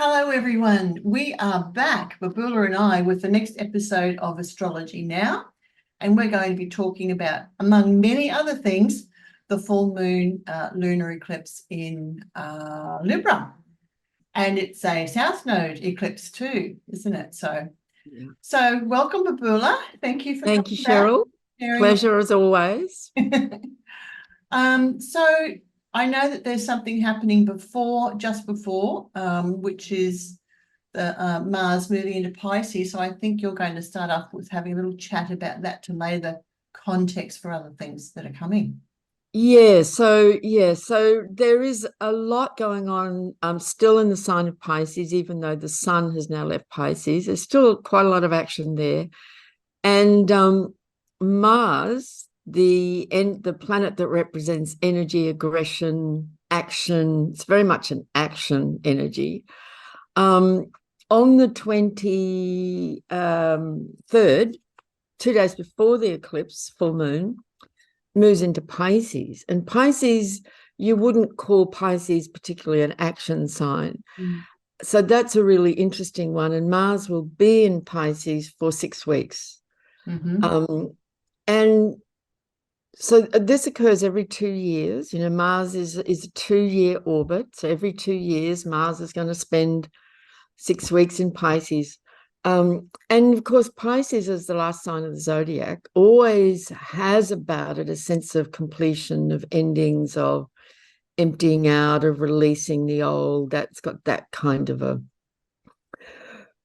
Hello, everyone. We are back, Babula and I, with the next episode of Astrology Now. And we're going to be talking about, among many other things, the full moon lunar eclipse in Libra. And it's a South Node eclipse too, isn't it? So welcome, Babula. Thank you for Thank you, coming Cheryl. back. Pleasure as always. So I know that there's something happening just before, which is the Mars moving into Pisces. So I think you're going to start off with having a little chat about that to lay the context for other things that are coming. So there is a lot going on still in the sign of Pisces, even though the sun has now left Pisces. There's still quite a lot of action there. And Mars, the planet that represents energy, aggression, action, it's very much an action energy. On the 23rd, 2 days before the eclipse, full moon, moves into Pisces. And Pisces, you wouldn't call Pisces particularly an action sign. So that's a really interesting one. And Mars will be in Pisces for 6 weeks. And so this occurs every 2 years. You know, Mars is a 2-year orbit. So every 2 years, Mars is going to spend 6 weeks in Pisces. And of course, Pisces, as the last sign of the zodiac, always has about it a sense of completion, of endings, of emptying out, of releasing the old. That's got that kind of a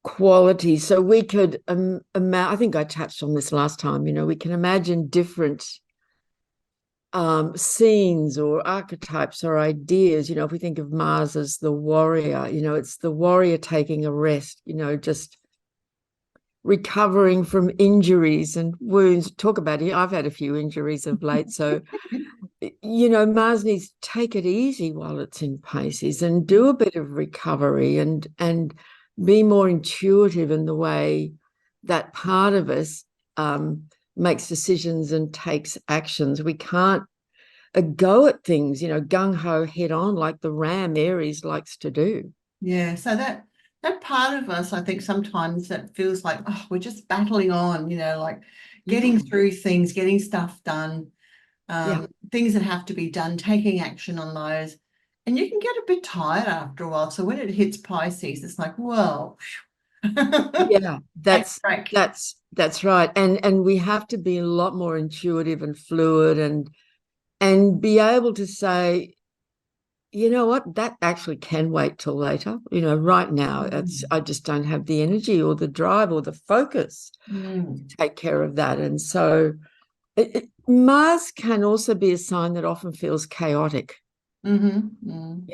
quality. So we could, I think I touched on this last time, you know, we can imagine different scenes or archetypes or ideas. You know, if we think of Mars as the warrior, you know, it's the warrior taking a rest, you know, just recovering from injuries and wounds. Talk about it. I've had a few injuries of late. So, you know, Mars needs to take it easy while it's in Pisces and do a bit of recovery and be more intuitive in the way that part of us makes decisions and takes actions. We can't go at things, you know, gung-ho head on like the ram Aries likes to do. Yeah, so that part of us, I think sometimes that feels like, oh, we're just battling on, you know, like getting through things, getting stuff done, things that have to be done, taking action on those. And you can get a bit tired after a while. So when it hits Pisces, it's like, whoa. Yeah, that's right. And we have to be a lot more intuitive and fluid and be able to say, you know what, that actually can wait till later. You know, right now, I just don't have the energy or the drive or the focus to take care of that. And so Mars can also be a sign that often feels chaotic. You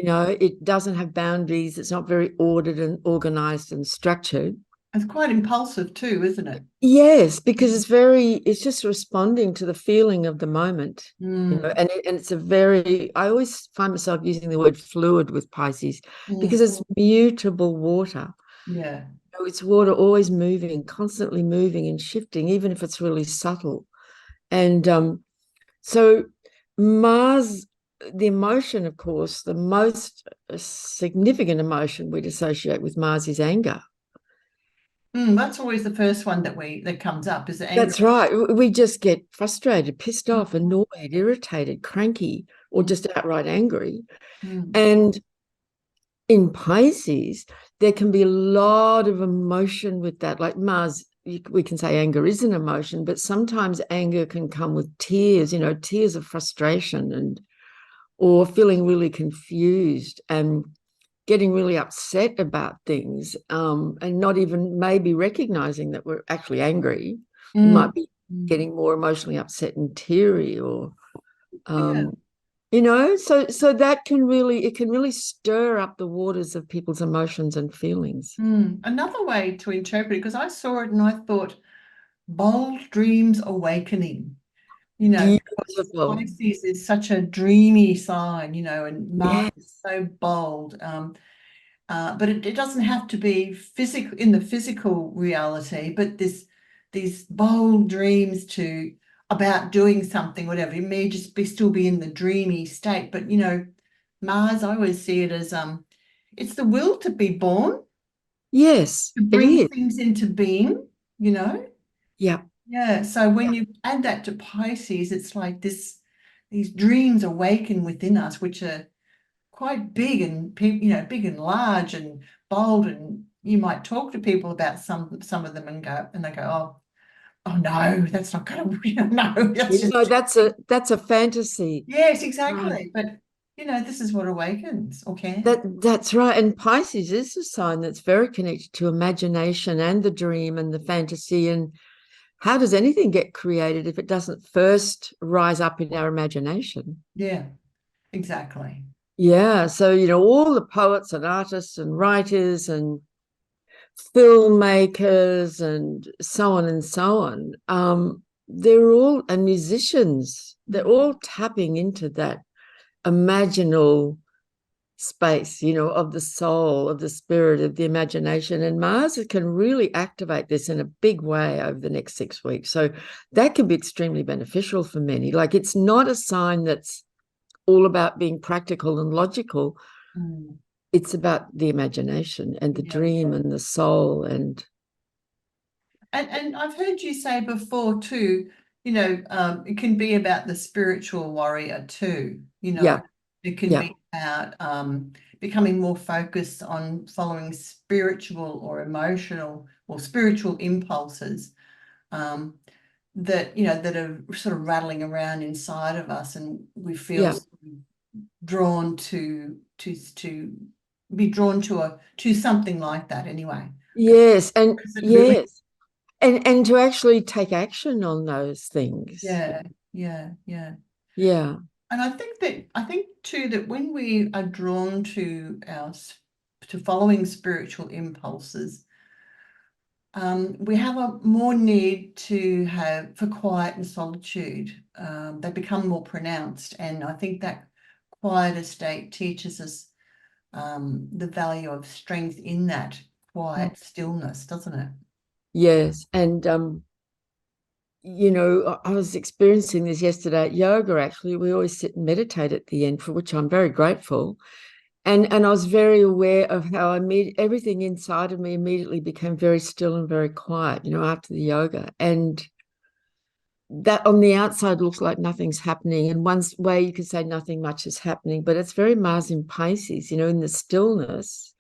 know, it doesn't have boundaries. It's not very ordered and organized and structured. It's quite impulsive too, isn't it? Yes, because it's just responding to the feeling of the moment. You know, and it's I always find myself using the word fluid with Pisces because it's mutable water. Yeah. So it's water always moving, constantly moving and shifting, even if it's really subtle. And so Mars, the emotion, of course, the most significant emotion we'd associate with Mars is anger. That's always the first one that comes up, is anger. That's right. We just get frustrated, pissed off, annoyed, irritated, cranky, or just outright angry. And in Pisces, there can be a lot of emotion with that. Like Mars, we can say anger is an emotion, but sometimes anger can come with tears, you know, tears of frustration or feeling really confused and getting really upset about things, and not even maybe recognizing that we're actually angry. We might be getting more emotionally upset and teary or you know, so that can really stir up the waters of people's emotions and feelings. Another way to interpret it, because I saw it and I thought, bold dreams awakening. You know, Pisces is such a dreamy sign, you know, and Mars is so bold. But it doesn't have to be physical in the physical reality, but these bold dreams about doing something, whatever. It may just still be in the dreamy state, but you know, Mars, I always see it as it's the will to be born, Yes, to it bring is. things into being, you know? Yeah. Yeah. So when you add that to Pisces, it's like these dreams awaken within us, which are quite big and big and large and bold. And you might talk to people about some of them and they go, oh no, that's not going to, no, that's You just, know, that's a fantasy. yes, Right. exactly. But this is what awakens or can. That's right. And Pisces is a sign that's very connected to imagination and the dream and the fantasy. And how does anything get created if it doesn't first rise up in our imagination? Yeah, exactly. Yeah. So, all the poets and artists and writers and filmmakers and so on, they're all, and musicians, they're all tapping into that imaginal space, of the soul, of the spirit, of the imagination. And Mars can really activate this in a big way over the next 6 weeks. So that can be extremely beneficial for many. Like, it's not a sign that's all about being practical and logical. Mm. It's about the imagination and the Yeah. dream and the soul. And I've heard you say before too, it can be about the spiritual warrior too. yeah, It can yeah, be about becoming more focused on following spiritual or emotional or spiritual impulses that are sort of rattling around inside of us, and we feel yeah, sort of drawn to be drawn to something like that anyway. yes, and Is it really? yes, and to actually take action on those things. Yeah, yeah, yeah. Yeah, And I think too that when we are drawn to following spiritual impulses, we have a more need to have for quiet and solitude. They become more pronounced, and I think that quieter state teaches us the value of strength in that quiet stillness, doesn't it? yes, and I was experiencing this yesterday at yoga. Actually, we always sit and meditate at the end, for which I'm very grateful. And I was very aware of how everything inside of me immediately became very still and very quiet, after the yoga. And that on the outside looks like nothing's happening. And one way you could say nothing much is happening, but it's very Mars in Pisces, in the stillness,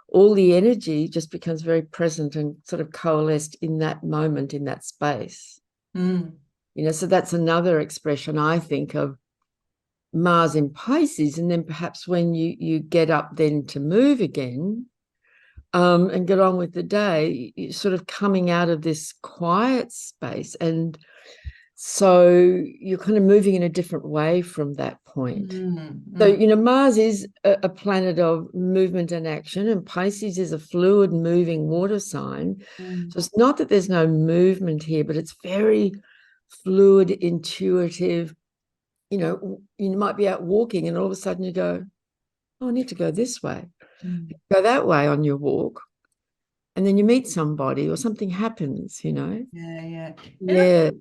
all the energy just becomes very present and sort of coalesced in that moment, in that space. Mm. So that's another expression, I think, of Mars in Pisces. And then perhaps when you get up then to move again, and get on with the day, you're sort of coming out of this quiet space. And so you're kind of moving in a different way from that point. Mm, So, mm, Mars is a planet of movement and action, and Pisces is a fluid, moving water sign. mm, So it's not that there's no movement here, but it's very fluid, intuitive. You might be out walking and all of a sudden you go, oh, I need to go this way. mm. Go that way on your walk. And then you meet somebody or something happens. Yeah, yeah. Yeah,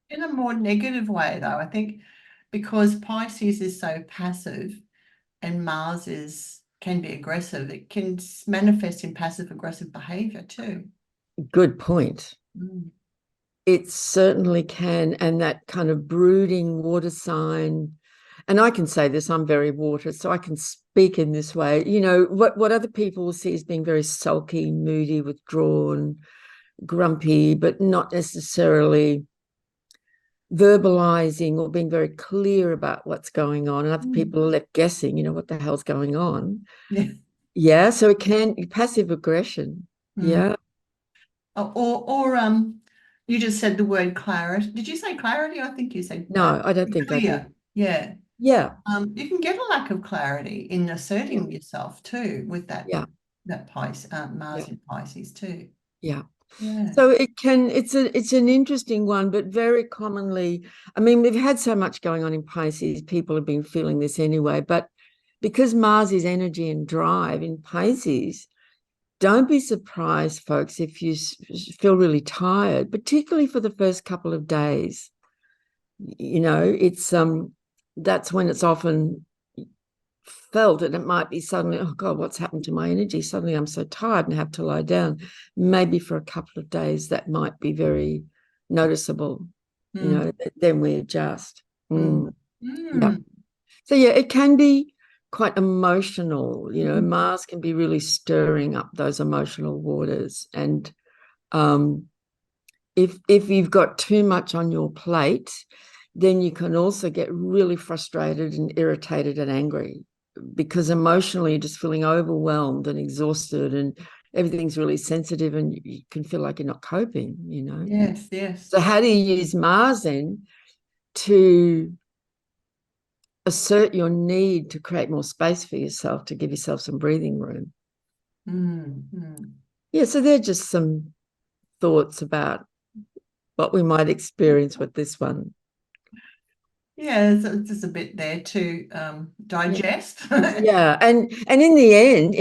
In a more negative way, though, I think because Pisces is so passive and Mars can be aggressive, it can manifest in passive aggressive behavior too. good point. Mm. It certainly can. And that kind of brooding water sign. And I can say this, I'm very water, so I can speak in this way. What other people will see as being very sulky, moody, withdrawn, grumpy, but not necessarily verbalizing or being very clear about what's going on. And other Mm. people are left guessing, what the hell's going on. Yeah. Yeah, so it can passive aggression. Mm. Yeah. Or you just said the word clarity. Did you say clarity? I think you said No, I don't think I did. clear. Yeah. Yeah, You can get a lack of clarity in asserting yourself too with yeah, that Pisces, yeah, Mars in Pisces too. yeah. Yeah. So it's an interesting one, but very commonly, I mean, we've had so much going on in Pisces, people have been feeling this anyway, but because Mars is energy and drive in Pisces, don't be surprised, folks, if you feel really tired, particularly for the first couple of days. It's that's when it's often felt, and it might be suddenly, oh God, what's happened to my energy? Suddenly I'm so tired and have to lie down. Maybe for a couple of days that might be very noticeable, you know, then we adjust. Yeah. So yeah, it can be quite emotional, you know, Mars can be really stirring up those emotional waters. And if you've got too much on your plate, then you can also get really frustrated and irritated and angry, because emotionally you're just feeling overwhelmed and exhausted, and everything's really sensitive, and you can feel like you're not coping, you know. Yes, yes. So how do you use Mars then to assert your need to create more space for yourself, to give yourself some breathing room? Yeah, so they're just some thoughts about what we might experience with this one. Yeah, there's a bit there to digest. Yeah, and in the end,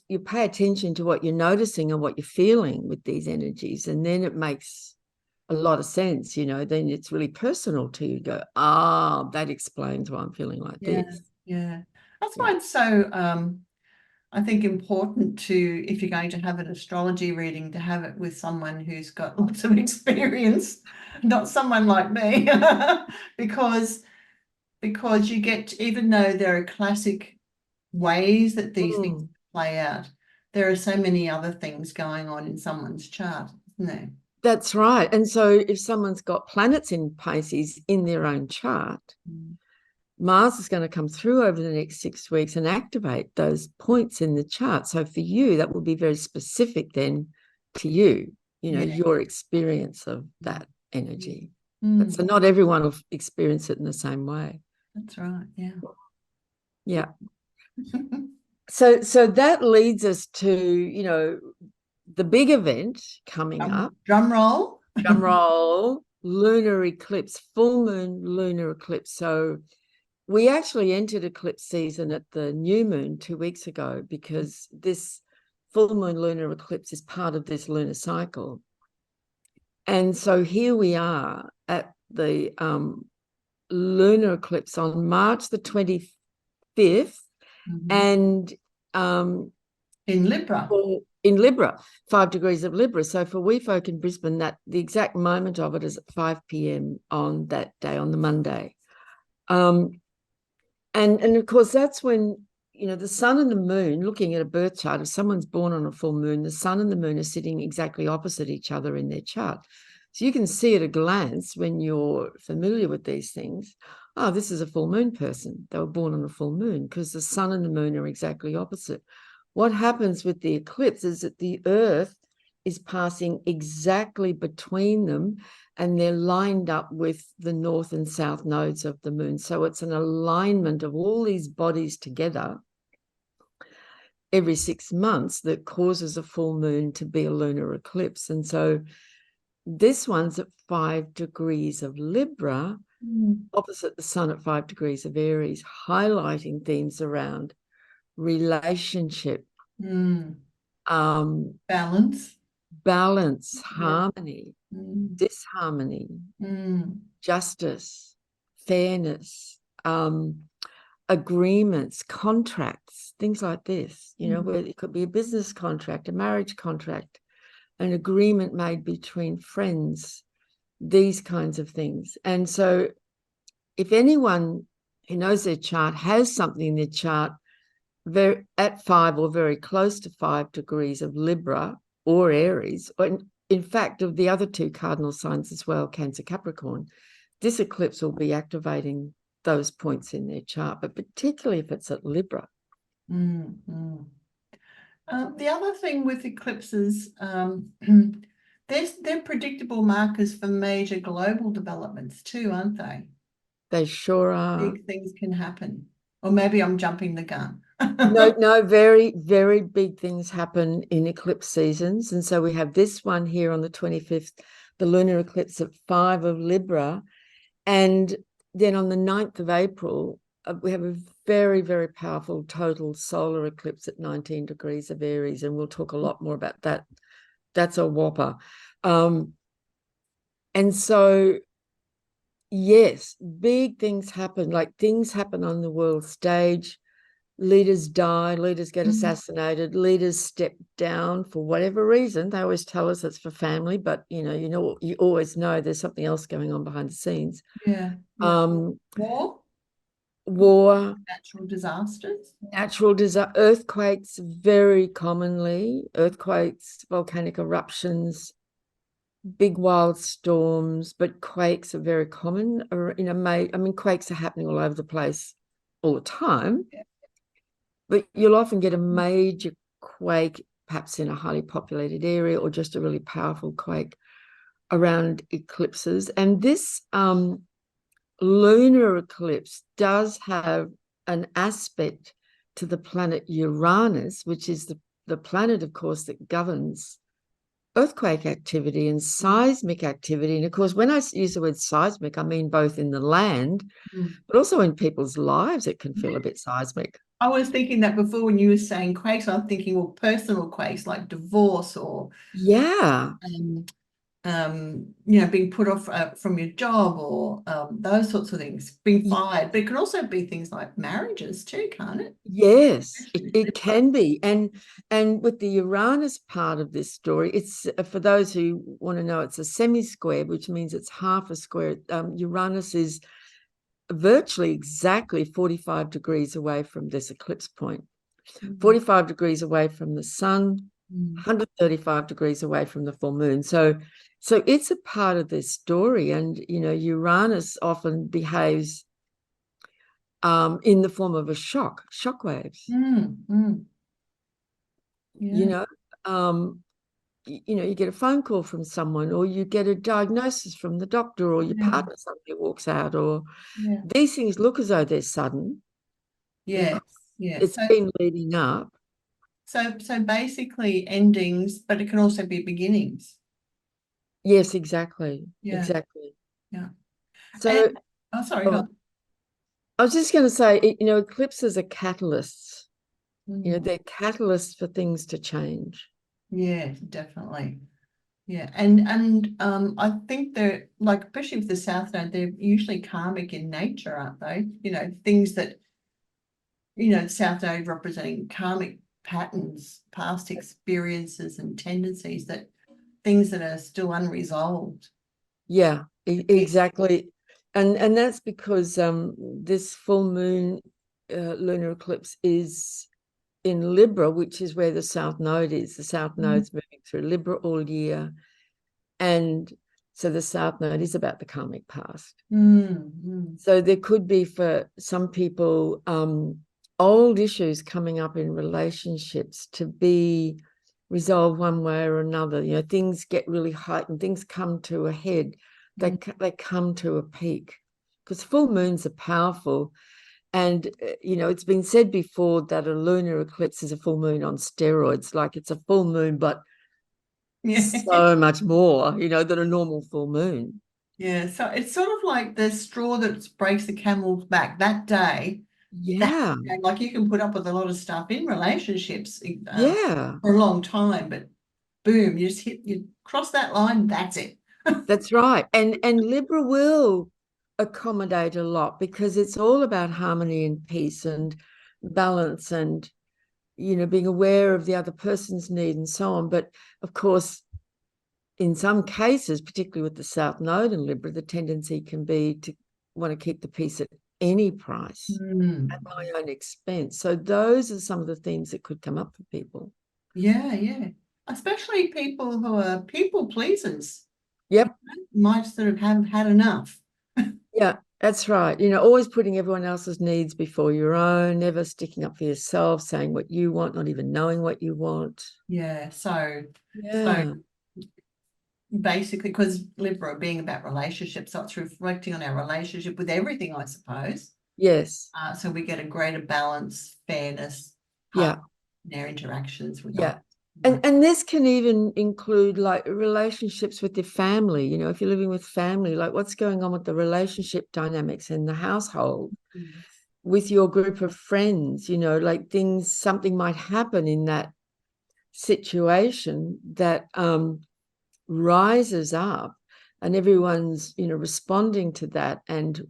you pay attention to what you're noticing and what you're feeling with these energies, and then it makes a lot of sense, you know. Then it's really personal to you. Go, that explains why I'm feeling like this. Yeah, that's why it's so I think important to, if you're going to have an astrology reading, to have it with someone who's got lots of experience, not someone like me, because you get, even though there are classic ways that these things play out, there are so many other things going on in someone's chart, isn't there? That's right. And so if someone's got planets in Pisces in their own chart, Mars is going to come through over the next 6 weeks and activate those points in the chart. So for you, that will be very specific then to you, you know, your experience of that energy. But so not everyone will experience it in the same way. That's right. Yeah. Yeah. So that leads us to, you know, the big event coming up. Drum roll. Drum roll. Lunar eclipse, full moon lunar eclipse. So we actually entered eclipse season at the new moon 2 weeks ago, because this full moon lunar eclipse is part of this lunar cycle. And so here we are at the lunar eclipse on March the 25th, and in Libra. In Libra, 5 degrees of Libra. So for we folk in Brisbane, that the exact moment of it is at 5 p.m. on that day, on the Monday. And of course, that's when, you know, the sun and the moon, looking at a birth chart, if someone's born on a full moon, the sun and the moon are sitting exactly opposite each other in their chart. So you can see at a glance, when you're familiar with these things, oh, this is a full moon person. They were born on a full moon, because the sun and the moon are exactly opposite. What happens with the eclipse is that the Earth is passing exactly between them, and they're lined up with the north and south nodes of the moon. So it's an alignment of all these bodies together every 6 months that causes a full moon to be a lunar eclipse. And so this one's at 5 degrees of Libra, opposite the sun at 5 degrees of Aries, highlighting themes around relationship, balance, harmony, disharmony, justice, fairness, agreements, contracts, things like this, you know, where it could be a business contract, a marriage contract, an agreement made between friends, these kinds of things. And so if anyone who knows their chart has something in their chart at 5 or very close to 5 degrees of Libra or Aries, or in fact of the other 2 cardinal signs as well, Cancer, Capricorn, this eclipse will be activating those points in their chart, but particularly if it's at Libra. The other thing with eclipses, they're predictable markers for major global developments too, aren't they? They sure are. Big things can happen. Or maybe I'm jumping the gun. No, very, very big things happen in eclipse seasons. And so we have this one here on the 25th, the lunar eclipse at 5 of Libra. And then on the 9th of April, we have a very, very powerful total solar eclipse at 19 degrees of Aries. And we'll talk a lot more about that. That's a whopper. And so, yes, big things happen, like things happen on the world stage. leaders die, leaders get assassinated, leaders step down for whatever reason. They always tell us it's for family, but you always know there's something else going on behind the scenes. Yeah. War, natural disasters, earthquakes, very commonly, earthquakes, volcanic eruptions, big wild storms, but quakes are very common. Quakes are happening all over the place all the time. Yeah. But you'll often get a major quake, perhaps in a highly populated area, or just a really powerful quake around eclipses. And this lunar eclipse does have an aspect to the planet Uranus, which is the planet, of course, that governs earthquake activity and seismic activity. And of course, when I use the word seismic, I mean both in the land, but also in people's lives, it can feel a bit seismic. I was thinking that before when you were saying quakes, I'm thinking, well, personal quakes like divorce or being put off from your job or those sorts of things, being fired. But it can also be things like marriages too, can't it? Yes, it can be. And with the Uranus part of this story, it's for those who want to know, it's a semi-square, which means it's half a square. Uranus is virtually exactly 45 degrees away from this eclipse point, 45 degrees away from the sun, 135 degrees away from the full moon. So it's a part of this story. And, Uranus often behaves in the form of a shock waves. Yeah. You get a phone call from someone, or you get a diagnosis from the doctor, or your partner suddenly walks out, or these things look as though they're sudden. Yeah. It's been leading up. So basically endings, but it can also be beginnings. Yes, exactly. Yeah. Exactly. Yeah. So, sorry, go on. I was just going to say, eclipses are catalysts. They're catalysts for things to change. Yeah, definitely. Yeah, and I think they're like, especially with the South Node, they're usually karmic in nature, aren't they? Things that South Node representing karmic patterns, past experiences and tendencies, that things that are still unresolved. Yeah, exactly. And that's because this full moon lunar eclipse is in Libra, which is where the South Node is. The South Node's moving through Libra all year. And so the South Node is about the karmic past. So there could be, for some people, old issues coming up in relationships to be resolved one way or another. Things get really heightened, things come to a head, they come to a peak, because full moons are powerful. And, it's been said before that a lunar eclipse is a full moon on steroids. Like, it's a full moon, but so much more, than a normal full moon. Yeah, so it's sort of like the straw that breaks the camel's back that day. Yeah. Like, you can put up with a lot of stuff in relationships for a long time, but boom, you cross that line, that's it. That's right. And Libra will accommodate a lot, because it's all about harmony and peace and balance and, being aware of the other person's need and so on. But of course, in some cases, particularly with the South Node in Libra, the tendency can be to want to keep the peace at any price, at my own expense. So those are some of the themes that could come up for people. Yeah. Especially people who are people pleasers. Yep. Might sort of have had enough. Yeah, that's right. Always putting everyone else's needs before your own, never sticking up for yourself, saying what you want, not even knowing what you want. Yeah. So basically, because Libra being about relationships, so it's reflecting on our relationship with everything, I suppose. Yes. So we get a greater balance, fairness, in our interactions with others. And this can even include like relationships with your family. If you're living with family, like what's going on with the relationship dynamics in the household, with your group of friends, like something might happen in that situation that rises up, and everyone's responding to that, and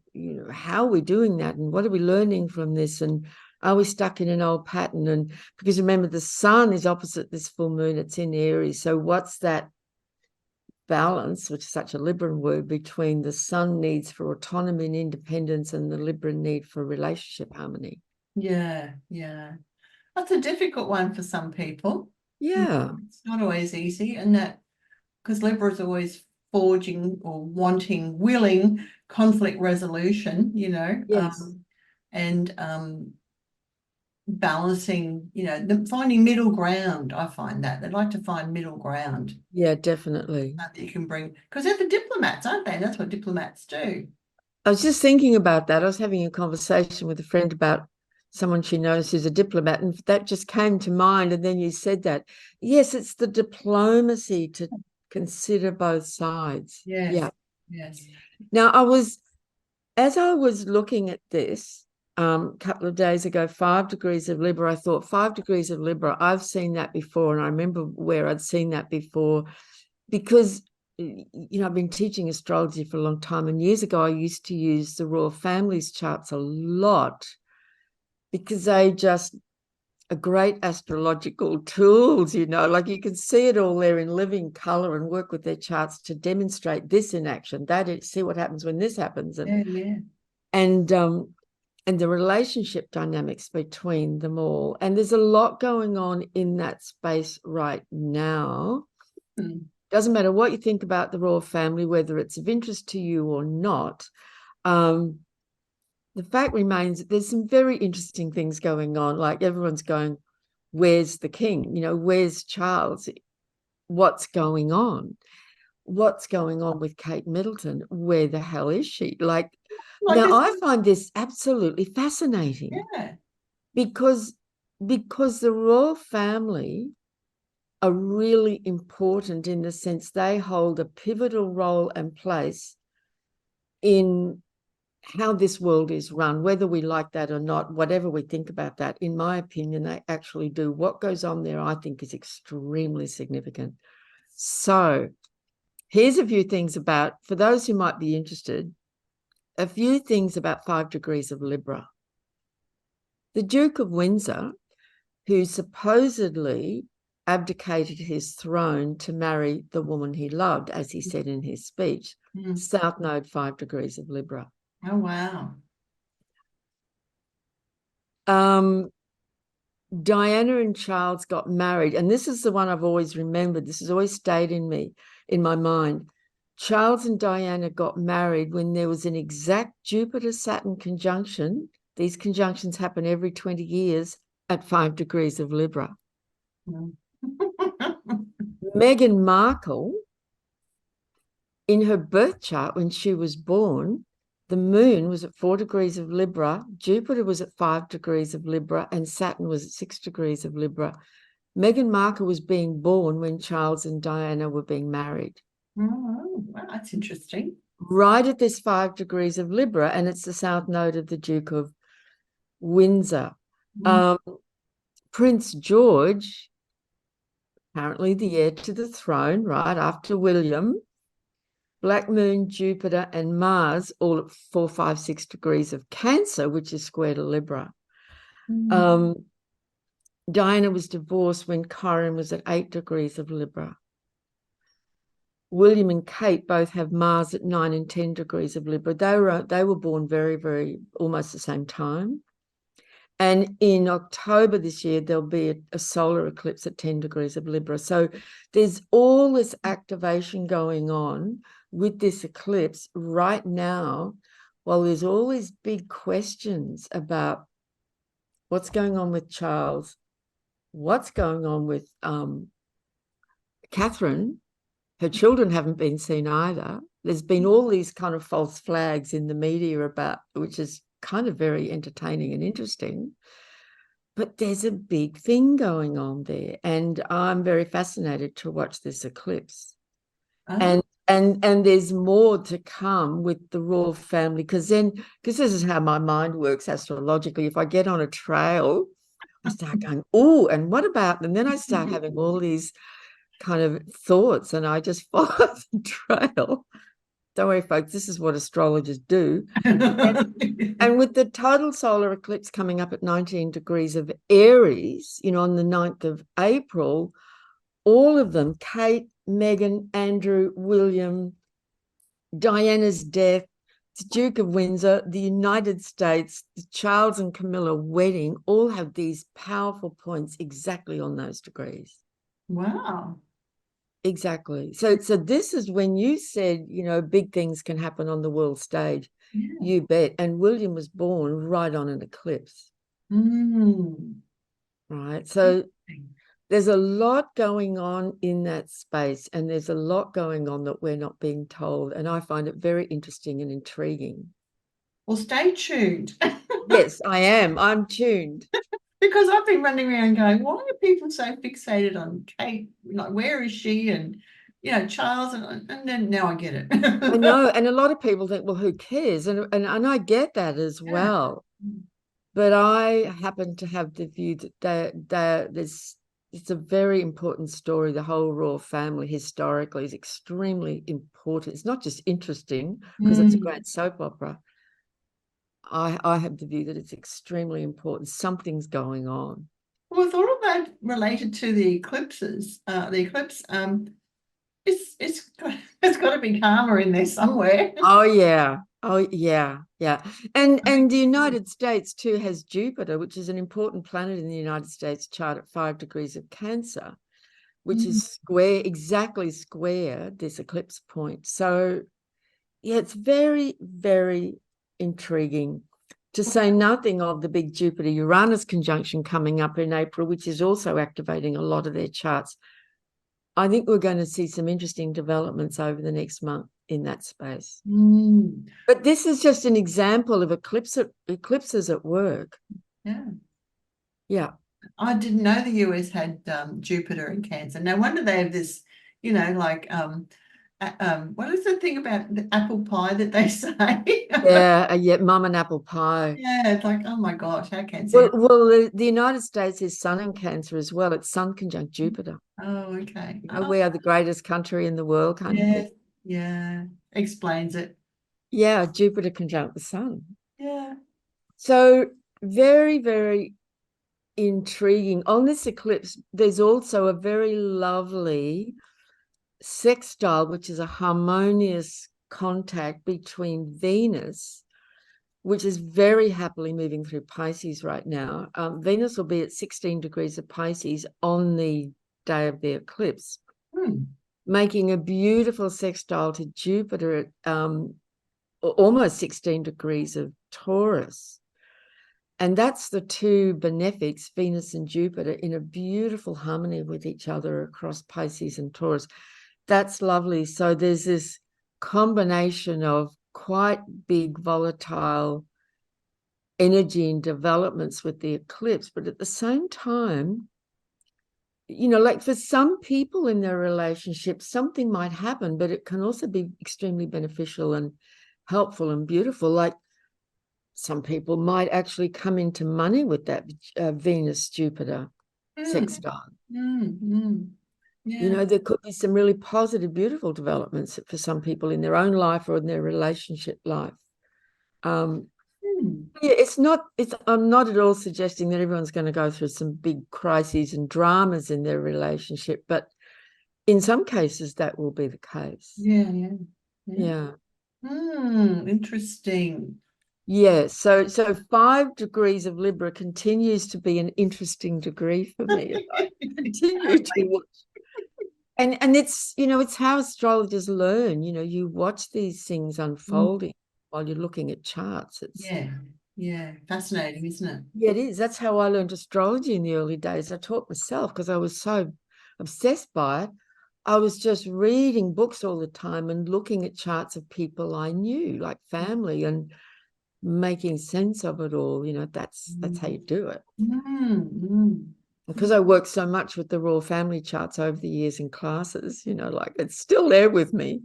how are we doing that, and what are we learning from this, and Are we stuck in an old pattern? And because remember, the sun is opposite this full moon, it's in Aries. So what's that balance, which is such a Libran word, between the sun needs for autonomy and independence and the Libran need for relationship harmony? Yeah, yeah. That's a difficult one for some people. Yeah. It's not always easy, and that because Libra is always forging or wanting, willing conflict resolution, Yes. And balancing, finding middle ground. I find that they like to find middle ground Yeah, definitely. that you can bring, because they're the diplomats, aren't they? And that's what diplomats do. I was just thinking about that. I was having a conversation with a friend about someone she knows who's a diplomat, and that just came to mind. And then you said that. Yes, it's the diplomacy to consider both sides. Yes, Yeah. yes. Now, as I was looking at this a couple of days ago, 5 degrees of Libra, I thought 5 degrees of Libra, I've seen that before. And I remember where I'd seen that before because I've been teaching astrology for a long time, and years ago I used to use the royal families charts a lot because they just are great astrological tools, like you can see it all there in living color and work with their charts to demonstrate this in action, that see what happens when this happens, Yeah. and the relationship dynamics between them all. And there's a lot going on in that space right now. Doesn't matter what you think about the royal family, whether it's of interest to you or not. The fact remains that there's some very interesting things going on. Like everyone's going, where's the king? Where's Charles? What's going on? What's going on with Kate Middleton? Where the hell is she? Now I find this absolutely fascinating. Yeah. Because the royal family are really important in the sense they hold a pivotal role and place in how this world is run, whether we like that or not, whatever we think about that. In my opinion, they actually do. What goes on there, I think, is extremely significant. So here's a few things for those who might be interested, a few things about 5 degrees of Libra. The Duke of Windsor, who supposedly abdicated his throne to marry the woman he loved, as he said in his speech, South Node 5 degrees of Libra. Oh, wow. Diana and Charles got married, and this is the one I've always remembered. This has always stayed in my mind. Charles and Diana got married when there was an exact Jupiter-Saturn conjunction. These conjunctions happen every 20 years at 5 degrees of Libra. Meghan Markle, in her birth chart when she was born, the moon was at 4 degrees of Libra, Jupiter was at 5 degrees of Libra, and Saturn was at 6 degrees of Libra. Meghan Markle was being born when Charles and Diana were being married. Oh, wow, that's interesting. Right at this 5 degrees of Libra, and it's the South Node of the Duke of Windsor. Prince George, apparently the heir to the throne, right after William, Black Moon, Jupiter, and Mars, all at 4, 5, 6 degrees of Cancer, which is square to Libra. Diana was divorced when Chiron was at 8 degrees of Libra. William and Kate both have Mars at 9 and 10 degrees of Libra. They were born very, very almost the same time. And in October this year, there'll be a solar eclipse at 10 degrees of Libra. So there's all this activation going on with this eclipse right now, while there's all these big questions about what's going on with Charles, what's going on with Catherine. Her children haven't been seen either. There's been all these kind of false flags in the media about, which is kind of very entertaining and interesting. But there's a big thing going on there, and I'm very fascinated to watch this eclipse. And there's more to come with the royal family, because this is how my mind works astrologically. If I get on a trail, I start going, oh, and what about? And then I start having all these kind of thoughts, and I just follow the trail. Don't worry, folks, this is what astrologers do. And with the total solar eclipse coming up at 19 degrees of Aries, on the 9th of April, all of them, Kate, Meghan, Andrew, William, Diana's death, the Duke of Windsor, the United States, the Charles and Camilla wedding, all have these powerful points exactly on those degrees. Wow. Exactly. So this is when you said, big things can happen on the world stage. Yeah. You bet. And William was born right on an eclipse. Right. So there's a lot going on in that space, and there's a lot going on that we're not being told. And I find it very interesting and intriguing. Well, stay tuned. Yes, I am. I'm tuned. Because I've been running around going, why are people so fixated on Kate? Like, where is she? And, Charles, and then now I get it. I know. And a lot of people think, well, who cares? And I get that as well. But I happen to have the view that it's a very important story. The whole royal family historically is extremely important. It's not just interesting because it's a great soap opera. I have the view that it's extremely important. Something's going on. Well, I thought of that related to the eclipses. The eclipse, it's got to be karma in there somewhere. Oh yeah. Oh yeah. And the United States too has Jupiter, which is an important planet in the United States chart at 5 degrees of Cancer, which is exactly square this eclipse point. So yeah, it's very, very intriguing, to say nothing of the big Jupiter-Uranus conjunction coming up in April, which is also activating a lot of their charts. I think we're going to see some interesting developments over the next month in that space. But this is just an example of eclipses at work. Yeah. I didn't know the US had Jupiter in Cancer. No wonder they have this, what is the thing about the apple pie that they say? Yeah, mum and apple pie. Yeah, it's like, oh my gosh, how can Well, the United States is Sun in Cancer as well. It's Sun conjunct Jupiter. Oh, okay. We are the greatest country in the world, kind of thing. Yeah, explains it. Yeah, Jupiter conjunct the Sun. Yeah. So very, very intriguing. On this eclipse, there's also a very lovely sextile, which is a harmonious contact between Venus, which is very happily moving through Pisces right now. Venus will be at 16 degrees of Pisces on the day of the eclipse, making a beautiful sextile to Jupiter at almost 16 degrees of Taurus. And that's the two benefics, Venus and Jupiter, in a beautiful harmony with each other across Pisces and Taurus. That's lovely. So there's this combination of quite big volatile energy and developments with the eclipse, but at the same time, like for some people in their relationship, something might happen, but it can also be extremely beneficial and helpful and beautiful. Like some people might actually come into money with that Venus-Jupiter sextile. Yeah. There could be some really positive, beautiful developments for some people in their own life or in their relationship life. I'm not at all suggesting that everyone's going to go through some big crises and dramas in their relationship, but in some cases that will be the case. Yeah. Interesting. Yeah, so 5 degrees of Libra continues to be an interesting degree for me. I continue to watch. And it's, it's how astrologers learn. You watch these things unfolding while you're looking at charts. It's fascinating, isn't it? Yeah, it is. That's how I learned astrology in the early days. I taught myself because I was so obsessed by it. I was just reading books all the time and looking at charts of people I knew, like family, and making sense of it all. That's how you do it. Because I worked so much with the royal family charts over the years in classes, like it's still there with me.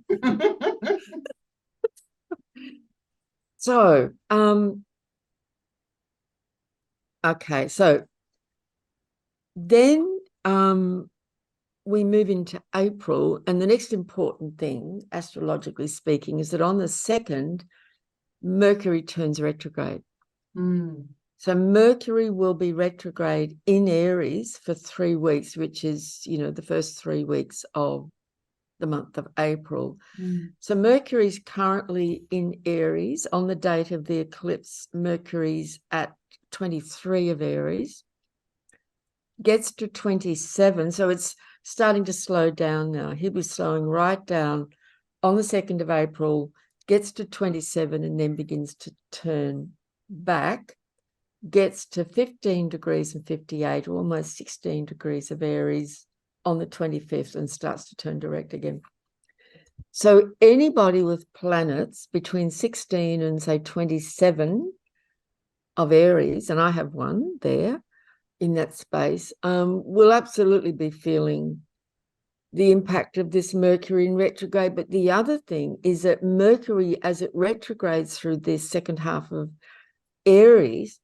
So, okay, so then we move into April, and the next important thing, astrologically speaking, is that on the 2nd, Mercury turns retrograde. So Mercury will be retrograde in Aries for 3 weeks, which is, the first 3 weeks of the month of April. So Mercury's currently in Aries. On the date of the eclipse, Mercury's at 23 of Aries, gets to 27. So it's starting to slow down now. He'll be slowing right down on the 2nd of April, gets to 27, and then begins to turn back, gets to 15 degrees and 58, almost 16 degrees of Aries on the 25th, and starts to turn direct again. So anybody with planets between 16 and say 27 of Aries, and I have one there in that space, will absolutely be feeling the impact of this Mercury in retrograde. But the other thing is that Mercury, as it retrogrades through this second half of Aries,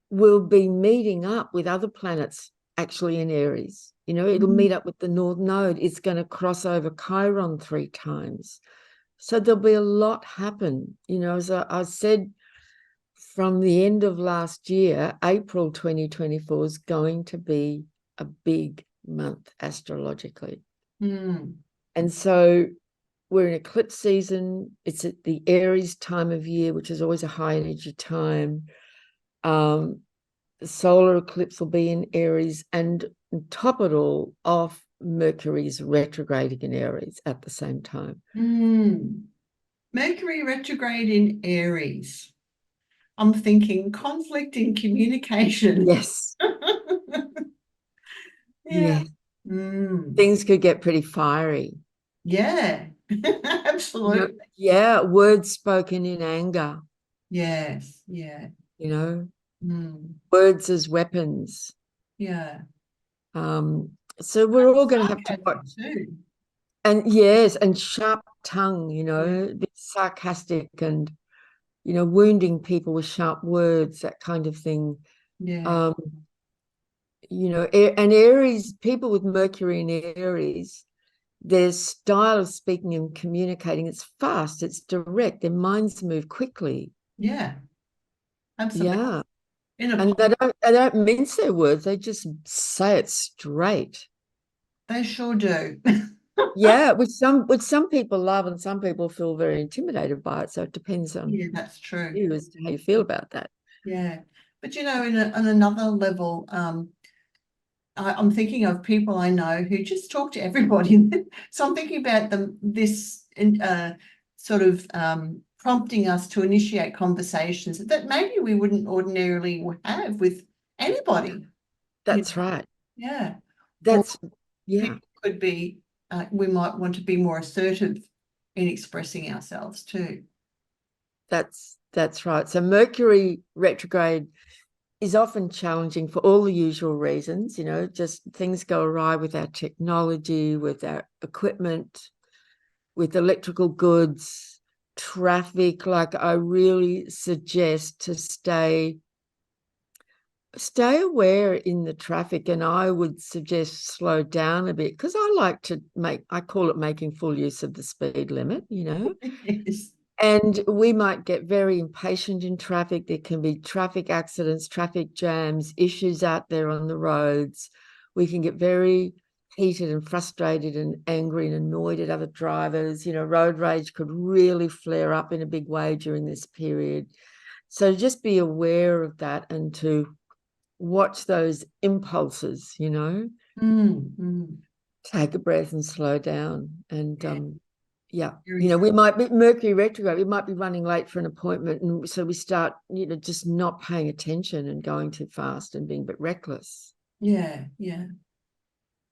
will be meeting up with other planets actually in Aries. It'll meet up with the North Node. It's going to cross over Chiron 3 times. So there'll be a lot happen. As I said, from the end of last year, April 2024 is going to be a big month astrologically. And so we're in eclipse season. It's at the Aries time of year, which is always a high energy time. The solar eclipse will be in Aries, and on top of it all, off Mercury's retrograding in Aries at the same time. Mercury retrograde in Aries. I'm thinking conflict in communication. Yes. Yeah. Things could get pretty fiery. Yeah, absolutely. Yeah, words spoken in anger. Yes, yeah. Words as weapons. Yeah. So we're all going to have to watch. Too. And yes, and sharp tongue, a bit sarcastic and, wounding people with sharp words, that kind of thing. Yeah. And Aries, people with Mercury in Aries, their style of speaking and communicating, it's fast, it's direct, their minds move quickly. Yeah. Absolutely. Yeah. And they don't mince their words, they just say it straight. They sure do. Yeah, which some people love and some people feel very intimidated by it. So it depends on that's true. you as to how you feel about that. Yeah. But on another level, I'm thinking of people I know who just talk to everybody. So I'm thinking about this sort of prompting us to initiate conversations that maybe we wouldn't ordinarily have with anybody. That's right. Yeah. Yeah. Could be, we might want to be more assertive in expressing ourselves too. That's right. So Mercury retrograde is often challenging for all the usual reasons, just things go awry with our technology, with our equipment, with electrical goods, traffic. Like, I really suggest to stay aware in the traffic, and I would suggest slow down a bit, because I call it making full use of the speed limit, Yes. And we might get very impatient in traffic. There can be traffic accidents, traffic jams, issues out there on the roads. We can get very heated and frustrated and angry and annoyed at other drivers. Road rage could really flare up in a big way during this period. So just be aware of that and to watch those impulses, Take a breath and slow down. And we might be Mercury retrograde, we might be running late for an appointment, and so we start just not paying attention and going too fast and being a bit reckless. Yeah.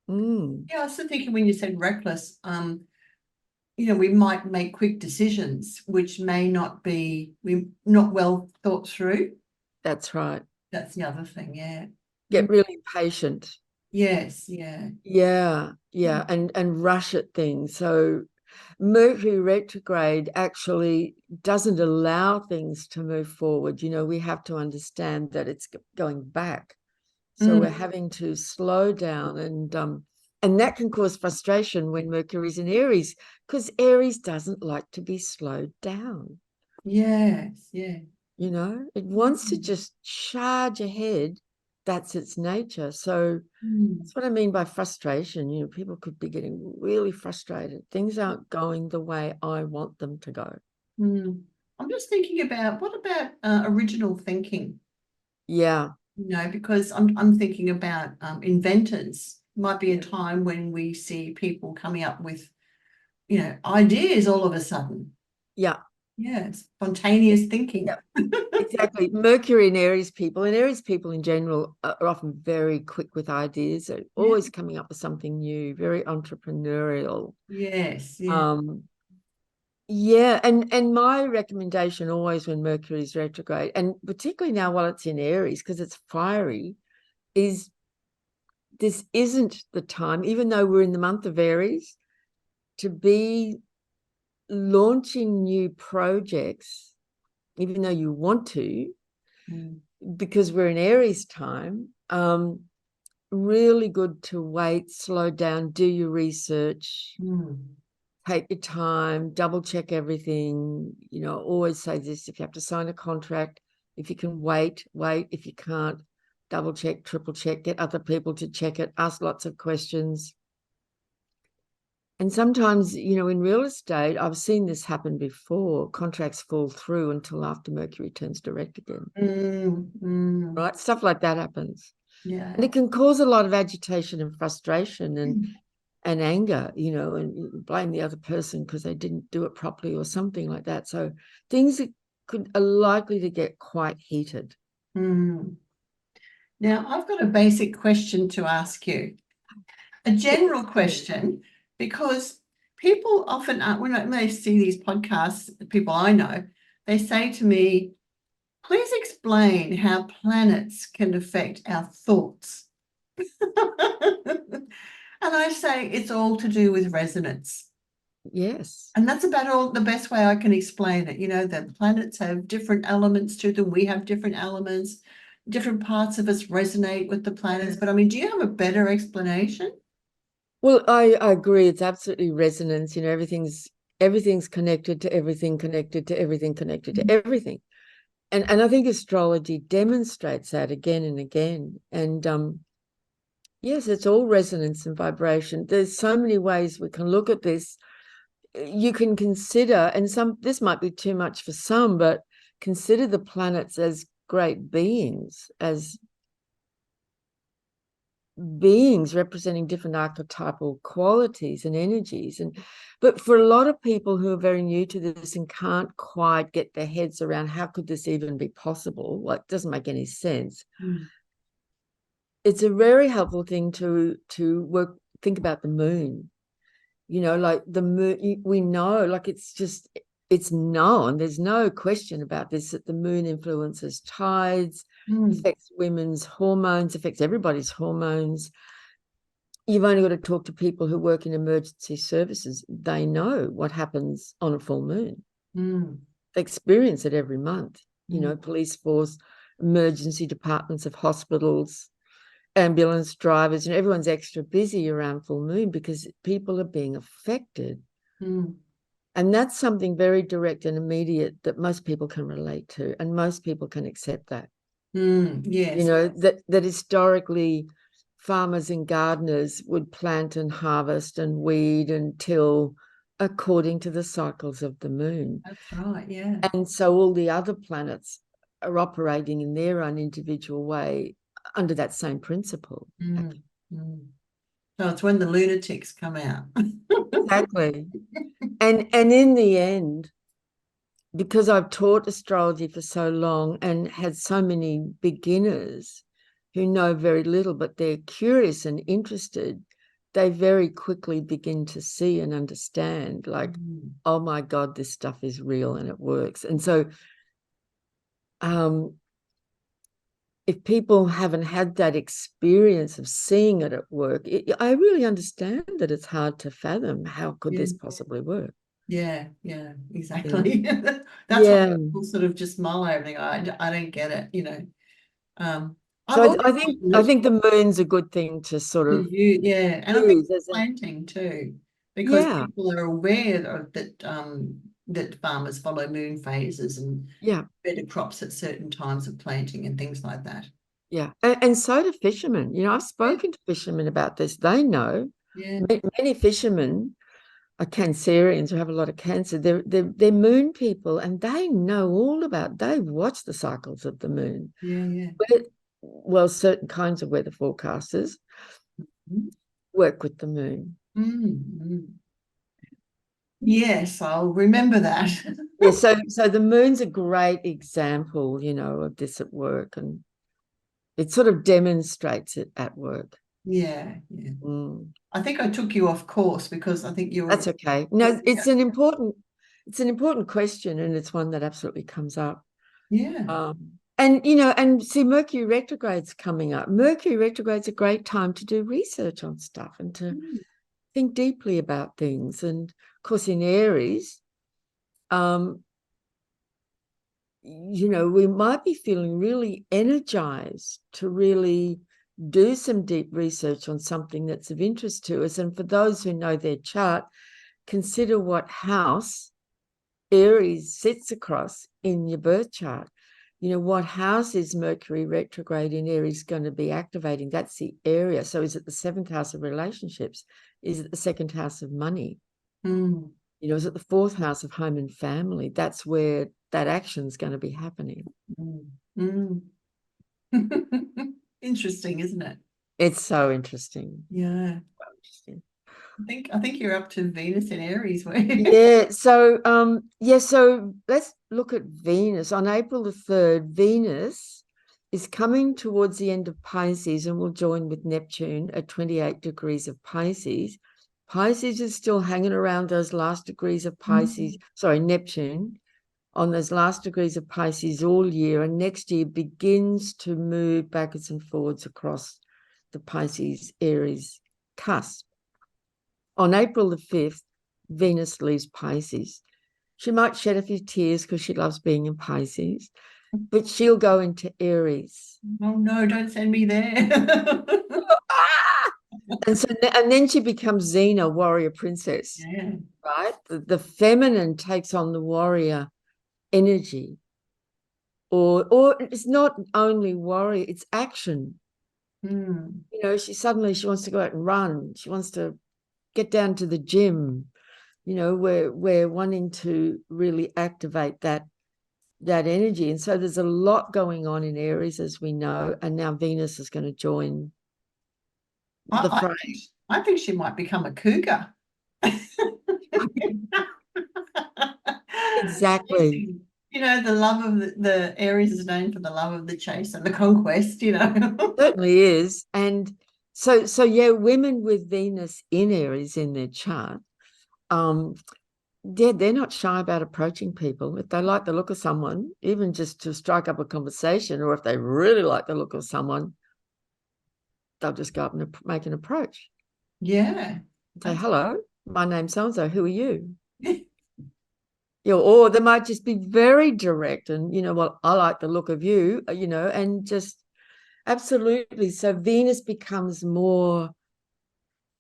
I was thinking when you said reckless, we might make quick decisions which may not be not well thought through. That's right. That's the other thing. Yeah. Get really impatient. Yes. Yeah. And rush at things. So Mercury retrograde actually doesn't allow things to move forward. We have to understand that it's going back. So we're having to slow down and And that can cause frustration when Mercury's in Aries, because Aries doesn't like to be slowed down. Yes, yeah. It wants to just charge ahead. That's its nature. So that's what I mean by frustration. People could be getting really frustrated. Things aren't going the way I want them to go. I'm just thinking about, what about original thinking? Yeah. Because I'm thinking about inventors. Might be a time when we see people coming up with, ideas all of a sudden. Yeah. Yeah, spontaneous thinking. Yeah. Exactly. Mercury and Aries people in general are often very quick with ideas. They're always coming up with something new, very entrepreneurial. Yes, yeah. Yeah, and my recommendation always when Mercury is retrograde, and particularly now while it's in Aries, because it's fiery, is this isn't the time, even though we're in the month of Aries, to be launching new projects, even though you want to, because we're in Aries time. Really good to wait, slow down, do your research, take your time, double check everything. Always say this: if you have to sign a contract, if you can wait. If you can't, double check, triple check, get other people to check it, ask lots of questions. And sometimes, in real estate, I've seen this happen before. Contracts fall through until after Mercury turns direct again. Right? Stuff like that happens. Yeah. And it can cause a lot of agitation and frustration and anger, and blame the other person because they didn't do it properly or something like that. So things are likely to get quite heated. Now, I've got a basic question to ask you. A general question, because people often, when they see these podcasts, people I know, they say to me, please explain how planets can affect our thoughts. And I say it's all to do with resonance. Yes. And that's about all the best way I can explain it. The planets have different elements to them. We have different elements. Different parts of us resonate with the planets. But I mean, do you have a better explanation? Well, I agree. It's absolutely resonance. Everything's connected to everything, connected to everything, connected to everything. And I think astrology demonstrates that again and again. And yes, it's all resonance and vibration. There's so many ways we can look at this. You can consider, and this might be too much for some, but consider the planets as great beings, as beings representing different archetypal qualities and energies. But for a lot of people who are very new to this and can't quite get their heads around how could this even be possible, it doesn't make any sense. It's a very helpful thing to think about the moon. Like the moon, we know, it's known, there's no question about this, that the moon influences tides, affects women's hormones, affects everybody's hormones. You've only got to talk to people who work in emergency services. They know what happens on a full moon. They experience it every month. Police force, emergency departments of hospitals, ambulance drivers, everyone's extra busy around full moon because people are being affected. And that's something very direct and immediate that most people can relate to, and most people can accept that. Yes. That historically farmers and gardeners would plant and harvest and weed and till according to the cycles of the moon. That's right, yeah. And so all the other planets are operating in their own individual way under that same principle. So it's when the lunatics come out. Exactly. And in the end, because I've taught astrology for so long and had so many beginners who know very little, but they're curious and interested, they very quickly begin to see and understand, oh my God, this stuff is real and it works. And so if people haven't had that experience of seeing it at work, I really understand that it's hard to fathom how could this possibly work. Yeah, exactly. That's why people sort of just mull over. I don't get it. So I think the moon's a good thing to sort of yeah, and I think use as a, planting too, because yeah, people are aware of that that farmers follow moon phases and yeah, better crops at certain times of planting and things like that. yeah. And so do fishermen. You know, I've Yeah, spoken to fishermen about this. They know. yeah, Many fishermen are Cancerians who have a lot of cancer. They're moon people, and they know all about. They watch the cycles of the moon. yeah, yeah. Well, certain kinds of weather forecasters work with the moon. Mm. Yes, I'll remember that. Yeah, so the moon's a great example, you know, of this at work, and it sort of demonstrates it at work. Yeah, yeah. Mm. I think I took you off course because I think you That's were okay. No, talking it's an important question, and it's one that absolutely comes up. yeah. And you know, and see, Mercury retrograde's coming up. Mercury retrograde's a great time to do research on stuff and to think deeply about things. And of course, in Aries, you know, we might be feeling really energized to really do some deep research on something that's of interest to us. And for those who know their chart, consider what house Aries sits across in your birth chart. You know, what house is Mercury retrograde in Aries going to be activating? That's the area. So is it the 7th house of relationships? Is it the 2nd house of money? Mm. You know, is it the 4th house of home and family? That's where that action is going to be happening. Mm. Interesting, isn't it? It's so interesting. Yeah. So interesting. I think you're up to Venus in Aries, where Yeah, so let's look at Venus. On April the 3rd, Venus is coming towards the end of Pisces and will join with Neptune at 28 degrees of Pisces. Pisces is still hanging around those last degrees of Pisces, Neptune on those last degrees of Pisces all year, and next year begins to move backwards and forwards across the Pisces Aries cusp. On April the 5th, Venus leaves Pisces. She might shed a few tears because she loves being in Pisces, but she'll go into Aries. oh no, don't send me there. And then she becomes Xena, warrior princess, Yeah. right? The feminine takes on the warrior energy. Or it's not only warrior, it's action. Mm. You know, she wants to go out and run. She wants to get down to the gym. You know, we're wanting to really activate that energy. And so there's a lot going on in Aries, as we know, and now Venus is going to join the I, fray. I think she might become a cougar. Exactly. You know, the love of the Aries is known for the love of the chase and the conquest, you know. Certainly is. And so yeah, women with Venus in Aries in their chart, they're not shy about approaching people. If they like the look of someone, even just to strike up a conversation, or if they really like the look of someone, they'll just go up and make an approach. Yeah. Say, hello, my name's so-and-so, who are you? You know, or they might just be very direct and, you know, well, I like the look of you, you know, and just absolutely. So Venus becomes more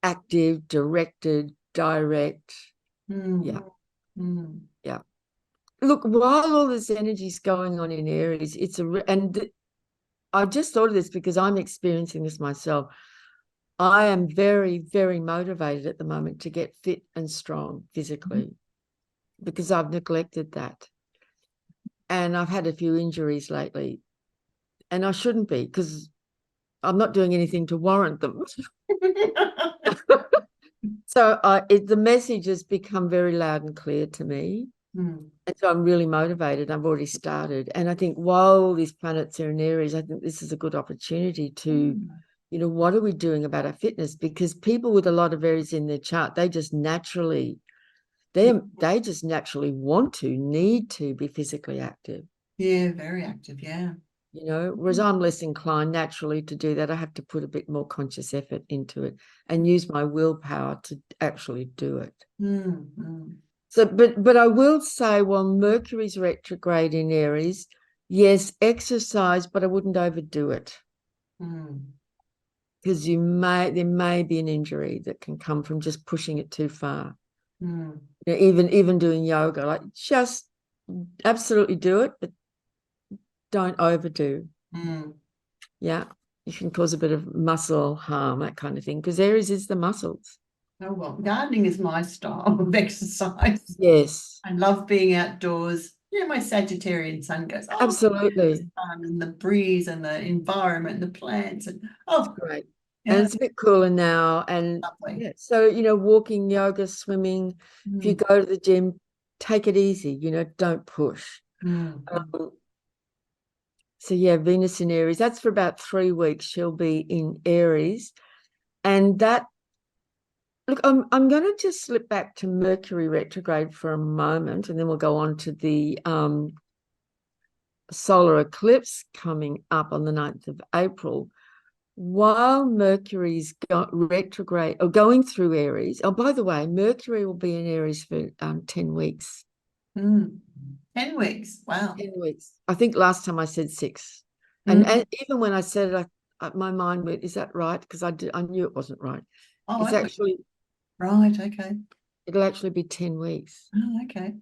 active, directed, direct. Yeah. Yeah. Look, while all this energy is going on in Aries, I just thought of this because I'm experiencing this myself. I am very, very motivated at the moment to get fit and strong physically because I've neglected that. And I've had a few injuries lately, and I shouldn't be because I'm not doing anything to warrant them. So the message has become very loud and clear to me. And so I'm really motivated. I've already started. And I think while these planets are in Aries, I think this is a good opportunity to, you know, what are we doing about our fitness? Because people with a lot of Aries in their chart, they just naturally want to, need to be physically active. Yeah, very active, yeah. You know, whereas I'm less inclined naturally to do that. I have to put a bit more conscious effort into it and use my willpower to actually do it. So, but I will say, while Mercury's retrograde in Aries, yes, exercise, but I wouldn't overdo it. because there may be an injury that can come from just pushing it too far. Even doing yoga, like, just absolutely do it, but don't overdo. Yeah, you can cause a bit of muscle harm, that kind of thing, because Aries is the muscles. Oh, well, gardening is my style of exercise. Yes. I love being outdoors. My Sagittarian sun goes, oh, Absolutely. the sun and the breeze and the environment and the plants. And oh, great. yeah, And it's a bit cooler now. And lovely. yeah, so, walking, yoga, swimming, if you go to the gym, take it easy, don't push. So yeah, Venus in Aries, that's for about 3 weeks. She'll be in Aries. And that, look, I'm going to just slip back to Mercury retrograde for a moment, and then we'll go on to the solar eclipse coming up on the 9th of April. While Mercury's retrograde or going through Aries, oh, by the way, Mercury will be in Aries for 10 weeks. 10 weeks. Wow. 10 weeks. I think last time I said 6. And even when I said it, my mind went, is that right? Because I knew it wasn't right. Oh, It's actually right. Okay. It'll actually be 10 weeks. Oh, okay.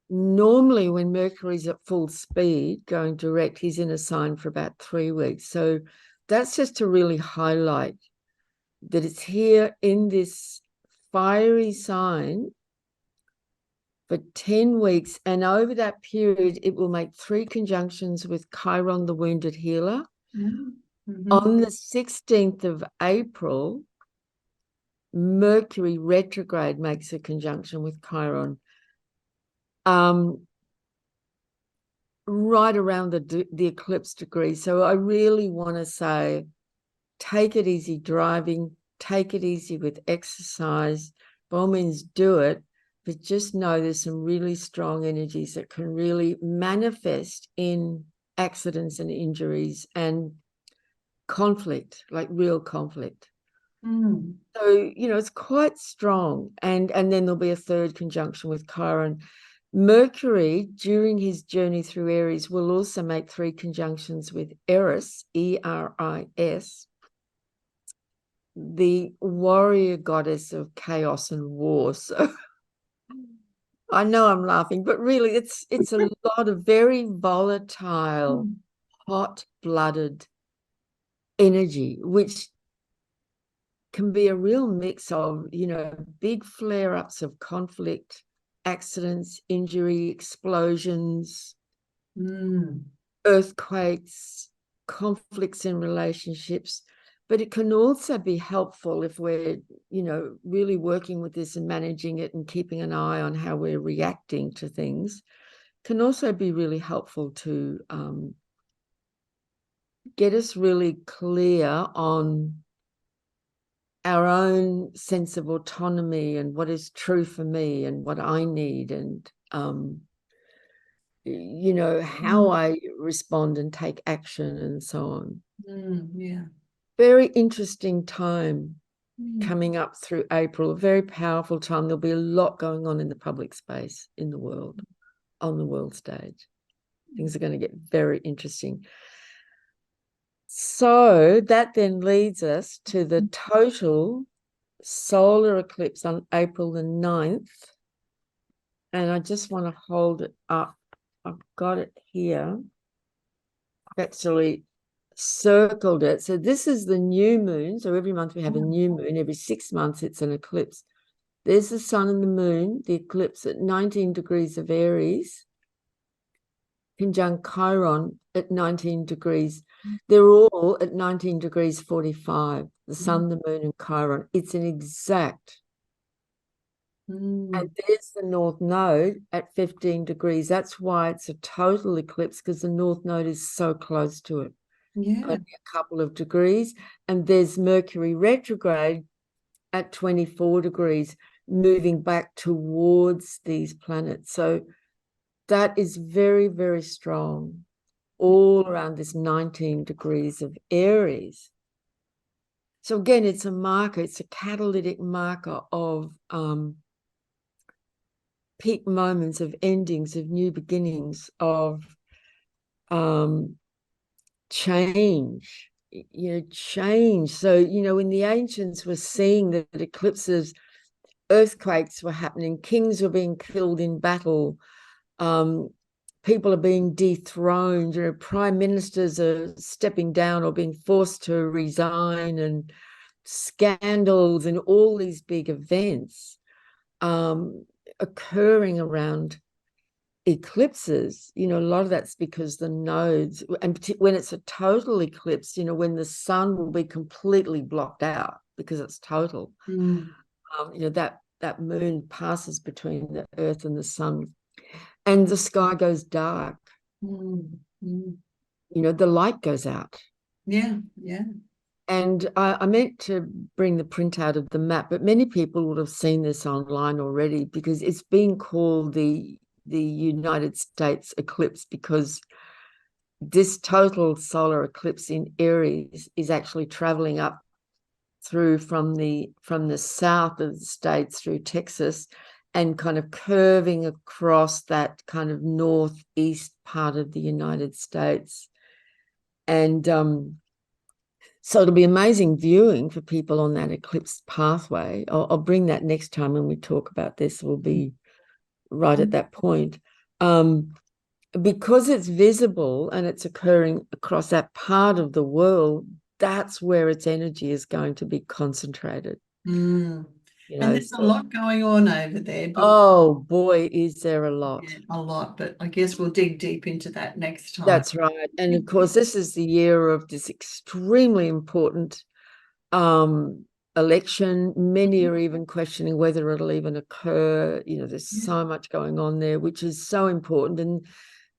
Normally, when Mercury's at full speed going direct, he's in a sign for about 3 weeks. So that's just to really highlight that it's here in this fiery sign for 10 weeks. And over that period, it will make 3 conjunctions with Chiron, the wounded healer. On the 16th of April, Mercury retrograde makes a conjunction with Chiron. Right around the eclipse degree. So I really want to say, take it easy driving, take it easy with exercise. By all means, do it, but just know there's some really strong energies that can really manifest in accidents and injuries and conflict, like real conflict. So, it's quite strong. And then there'll be a 3rd conjunction with Chiron. Mercury, during his journey through Aries, will also make 3 conjunctions with Eris, Eris, the warrior goddess of chaos and war. So I know I'm laughing, but really it's a lot of very volatile, hot-blooded energy, which can be a real mix of, big flare-ups of conflict, accidents, injury, explosions, earthquakes, conflicts in relationships. But it can also be helpful if we're, really working with this and managing it and keeping an eye on how we're reacting to things. Can also be really helpful to get us really clear on our own sense of autonomy and what is true for me and what I need, and how I respond and take action and so on. Yeah. Very interesting time coming up through April, a very powerful time. There'll be a lot going on in the public space in the world, on the world stage. Things are going to get very interesting. So that then leads us to the total solar eclipse on April the 9th. And I just want to hold it up. I've got it here. I've actually circled it. So this is the new moon. So every month we have a new moon. Every 6 months it's an eclipse. There's the sun and the moon, the eclipse at 19 degrees of Aries, conjunct Chiron at 19 degrees. They're all at 19 degrees 45, the sun, the moon, and Chiron. It's an exact. And there's the North Node at 15 degrees. That's why it's a total eclipse, because the North Node is so close to it. Yeah. Only a couple of degrees. And there's Mercury retrograde at 24 degrees, moving back towards these planets. So that is very, very strong all around this 19 degrees of Aries. So again, it's a marker, it's a catalytic marker of peak moments, of endings, of new beginnings, of change. change. So, in the ancients were seeing that eclipses, earthquakes were happening, kings were being killed in battle, people are being dethroned, prime ministers are stepping down or being forced to resign, and scandals and all these big events occurring around eclipses. A lot of that's because the nodes, and when it's a total eclipse, when the sun will be completely blocked out because it's total. That moon passes between the earth and the sun, and the sky goes dark. The light goes out. Yeah. And I meant to bring the printout of the map, but many people would have seen this online already, because it's being called the United States eclipse, because this total solar eclipse in Aries is actually traveling up through from the south of the states through Texas, and kind of curving across that kind of northeast part of the United States. And so it'll be amazing viewing for people on that eclipse pathway. I'll bring that next time when we talk about this. We'll be right at that point. Because it's visible and it's occurring across that part of the world, that's where its energy is going to be concentrated. And there's a lot going on over there. But oh boy, is there a lot. Yeah, a lot, but I guess we'll dig deep into that next time. That's right. And of course, this is the year of this extremely important election. Many are even questioning whether it'll even occur. There's so much going on there, which is so important. And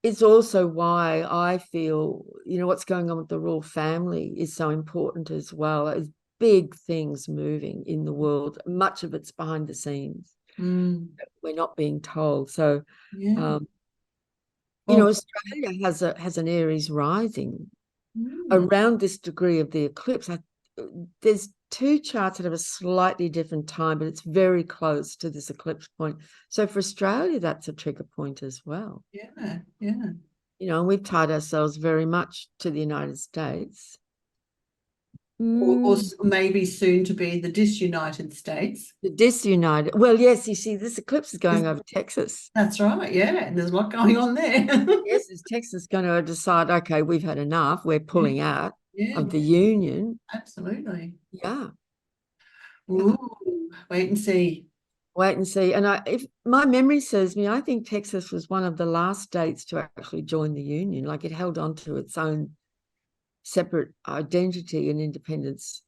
it's also why I feel, what's going on with the royal family is so important as well. There's big things moving in the world. Much of it's behind the scenes. We're not being told. So, Australia has an Aries rising around this degree of the eclipse. There's two charts that have a slightly different time, but it's very close to this eclipse point. So for Australia, that's a trigger point as well. Yeah. And we've tied ourselves very much to the United States. Or maybe soon to be the disunited states. The disunited. Well, yes, you see, this eclipse is going over Texas. That's right, yeah. And there's a lot going on there. Yes, is Texas going to decide, okay, we've had enough, we're pulling out of the union? Absolutely. Yeah. Ooh, wait and see. Wait and see. And if my memory serves me, I think Texas was one of the last states to actually join the union. Like, it held on to its own separate identity and independence,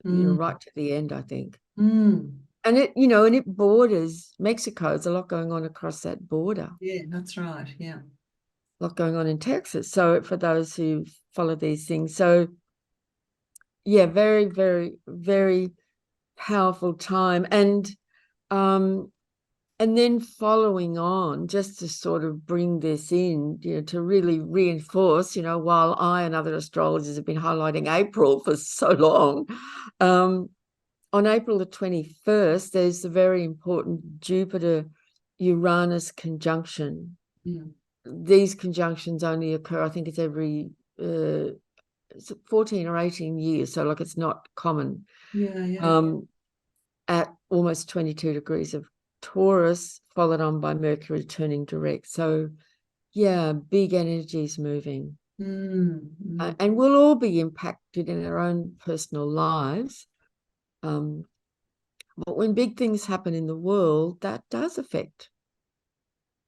right to the end, I think. And it borders Mexico. There's a lot going on across that border. Yeah, that's right. Yeah. A lot going on in Texas. So for those who follow these things. So yeah, very, very, very powerful time. And then following on, just to sort of bring this in, to really reinforce, while I and other astrologers have been highlighting April for so long, on April the 21st, there's the very important Jupiter-Uranus conjunction. These conjunctions only occur, I think it's every 14 or 18 years, so like it's not common. At almost 22 degrees of Taurus, followed on by Mercury turning direct. So yeah, big energies moving. And we'll all be impacted in our own personal lives. But when big things happen in the world, that does affect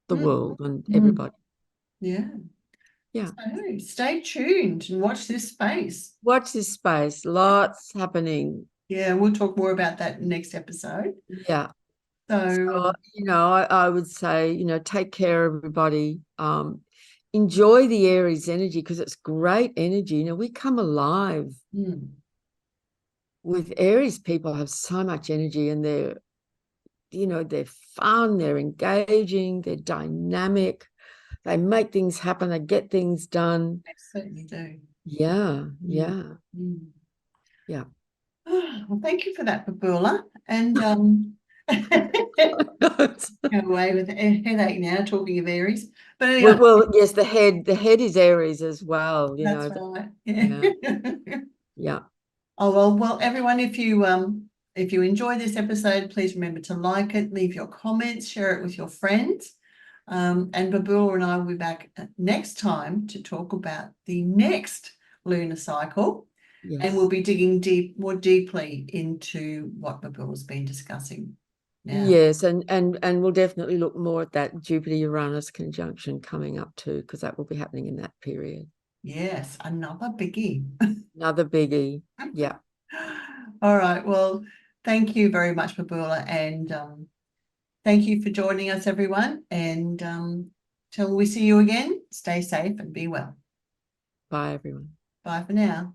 the world and everybody. Yeah. So stay tuned and watch this space. Watch this space. Lots happening. Yeah, we'll talk more about that next episode. Yeah. So I would say, take care, everybody. Enjoy the Aries energy, because it's great energy. We come alive. With Aries, people have so much energy, and they're fun, they're engaging, they're dynamic, they make things happen, they get things done. They certainly do. Yeah. Well, thank you for that, Babula. And go away with a headache now, talking of Aries. But anyway, well, yes, the head is Aries as well. That's right. Yeah. Oh, well, everyone, if you enjoy this episode, please remember to like it, leave your comments, share it with your friends. And Babula and I will be back next time to talk about the next lunar cycle. Yes. And we'll be digging more deeply into what Babula's been discussing now. Yes, and we'll definitely look more at that Jupiter-Uranus conjunction coming up too, because that will be happening in that period. Yes, another biggie. Another biggie. Yeah. All right. Well, thank you very much, Babula, and thank you for joining us, everyone. And till we see you again, stay safe and be well. Bye, everyone. Bye for now.